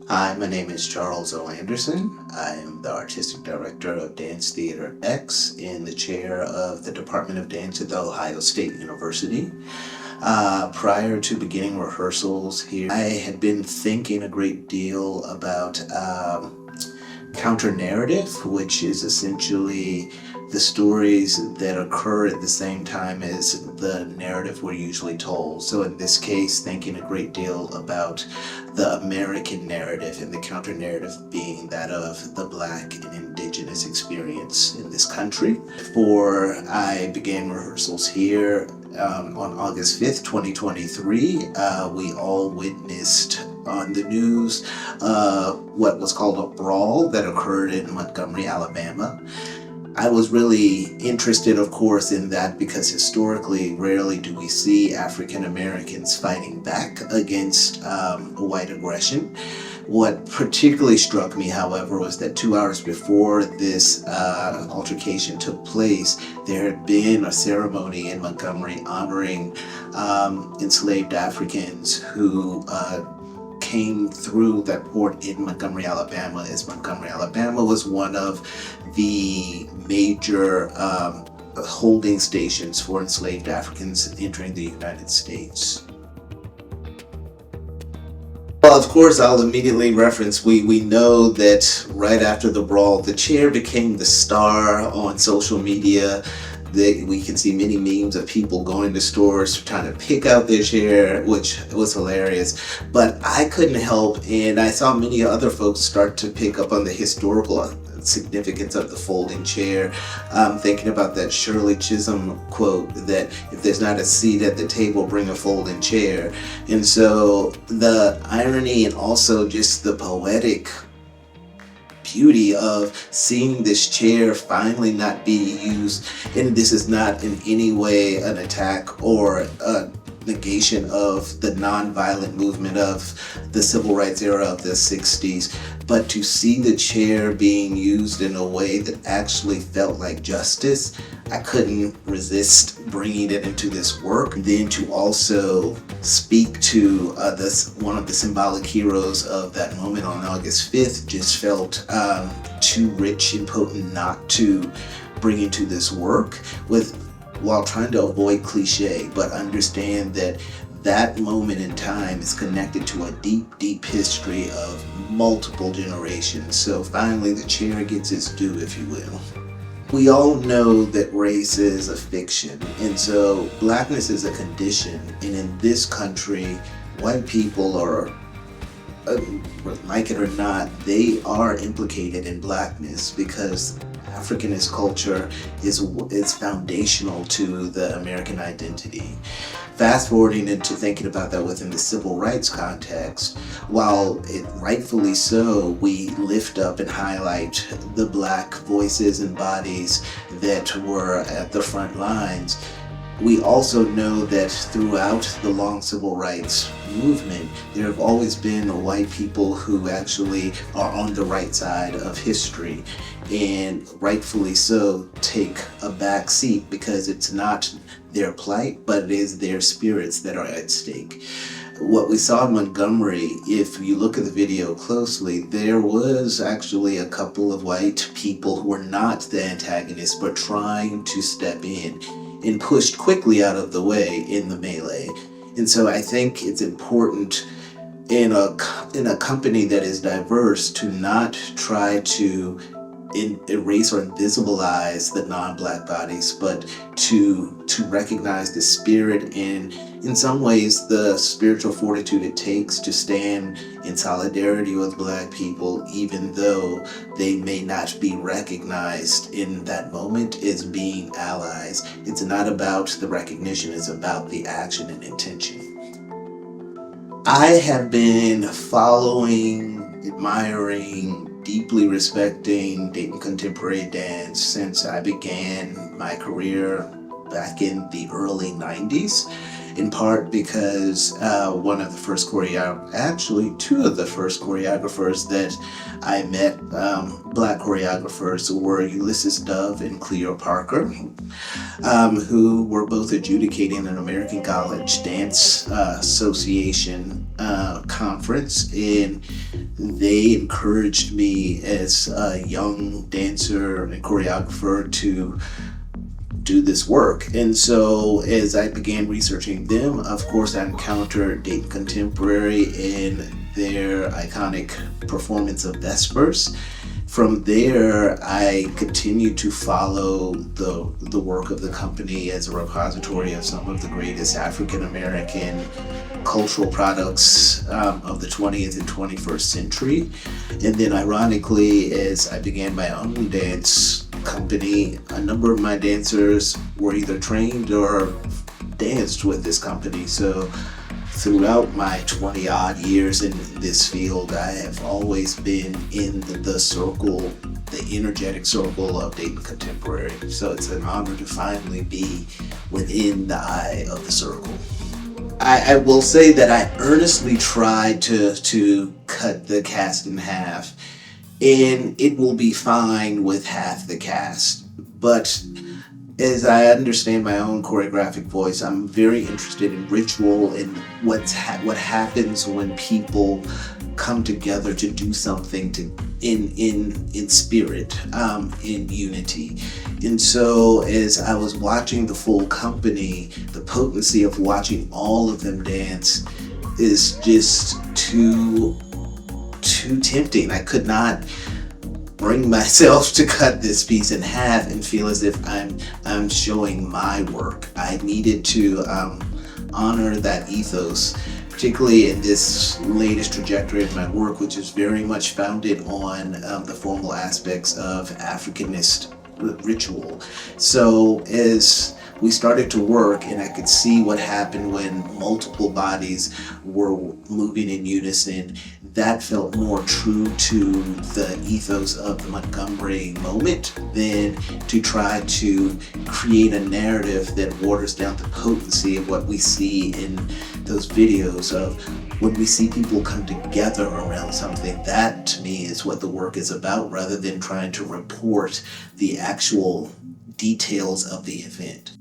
Hi, my name is Charles O. Anderson. I am the Artistic Director of Dance Theater X and the Chair of the Department of Dance at The Ohio State University. Prior to beginning rehearsals here, I had been thinking a great deal about counter narrative, which is essentially the stories that occur at the same time as the narrative we're usually told. So in this case, thinking a great deal about the American narrative and the counter narrative being that of the Black and Indigenous experience in this country. Before I began rehearsals here on August 5th, 2023, we all witnessed on the news what was called a brawl that occurred in Montgomery, Alabama. I was really interested, of course, in that because historically, rarely do we see African Americans fighting back against white aggression. What particularly struck me, however, was that 2 hours before this altercation took place, there had been a ceremony in Montgomery honoring enslaved Africans who came through that port in Montgomery, Alabama, as Montgomery, Alabama was one of the major holding stations for enslaved Africans entering the United States. Well, of course, I'll immediately reference we know that right after the brawl, the chair became the star on social media. We can see many memes of people going to stores trying to pick out their chair, which was hilarious. But I couldn't help, and I saw many other folks start to pick up on the historical significance of the folding chair. Thinking about that Shirley Chisholm quote that if there's not a seat at the table, bring a folding chair. And so the irony and also just the poetic beauty of seeing this chair finally not be used, and this is not in any way an attack or a negation of the nonviolent movement of the civil rights era of the 60s, but to see the chair being used in a way that actually felt like justice, I couldn't resist bringing it into this work. Then to also speak to one of the symbolic heroes of that moment on August 5th just felt too rich and potent not to bring into this work while trying to avoid cliche, but understand that that moment in time is connected to a deep, deep history of multiple generations. So finally the chair gets its due, if you will. We all know that race is a fiction, and so blackness is a condition. And in this country, white people are, like it or not, they are implicated in blackness because Africanist culture is foundational to the American identity. Fast forwarding into thinking about that within the civil rights context, while it rightfully so, we lift up and highlight the Black voices and bodies that were at the front lines, we also know that throughout the long civil rights movement, there have always been white people who actually are on the right side of history, and rightfully so take a back seat because it's not their plight, but it is their spirits that are at stake. What we saw in Montgomery, if you look at the video closely, there was actually a couple of white people who were not the antagonists, but trying to step in and pushed quickly out of the way in the melee. And so I think it's important in a company that is diverse to not try to erase or invisibilize the non-Black bodies, but to recognize the spirit and in some ways the spiritual fortitude it takes to stand in solidarity with Black people, even though they may not be recognized in that moment as being allies. It's not about the recognition, it's about the action and intention. I have been following, admiring, deeply respecting Dayton Contemporary Dance since I began my career back in the early 90s. in part because one of the first actually two of the first choreographers that I met, black choreographers, were Ulysses Dove and Cleo Parker, who were both adjudicating an American College Dance Association conference, and they encouraged me as a young dancer and choreographer to do this work. And so as I began researching them, of course I encountered Dayton Contemporary and their iconic performance of Vespers. From there, I continued to follow the work of the company as a repository of some of the greatest African American cultural products of the 20th and 21st century. And then ironically, as I began my own dance company, a number of my dancers were either trained or danced with this company. So throughout my 20 odd years in this field, I have always been in the circle, the energetic circle of Dayton Contemporary. So it's an honor to finally be within the eye of the circle. I will say that I earnestly tried to cut the cast in half, and it will be fine with half the cast. But as I understand my own choreographic voice, I'm very interested in ritual and what happens when people come together to do something in spirit, in unity. And so as I was watching the full company, the potency of watching all of them dance is just too tempting. I could not bring myself to cut this piece in half and feel as if I'm showing my work. I needed to honor that ethos, particularly in this latest trajectory of my work, which is very much founded on the formal aspects of Africanist ritual. So as we started to work and I could see what happened when multiple bodies were moving in unison, that felt more true to the ethos of the Montgomery moment than to try to create a narrative that waters down the potency of what we see in those videos of when we see people come together around something. That to me is what the work is about, rather than trying to report the actual details of the event.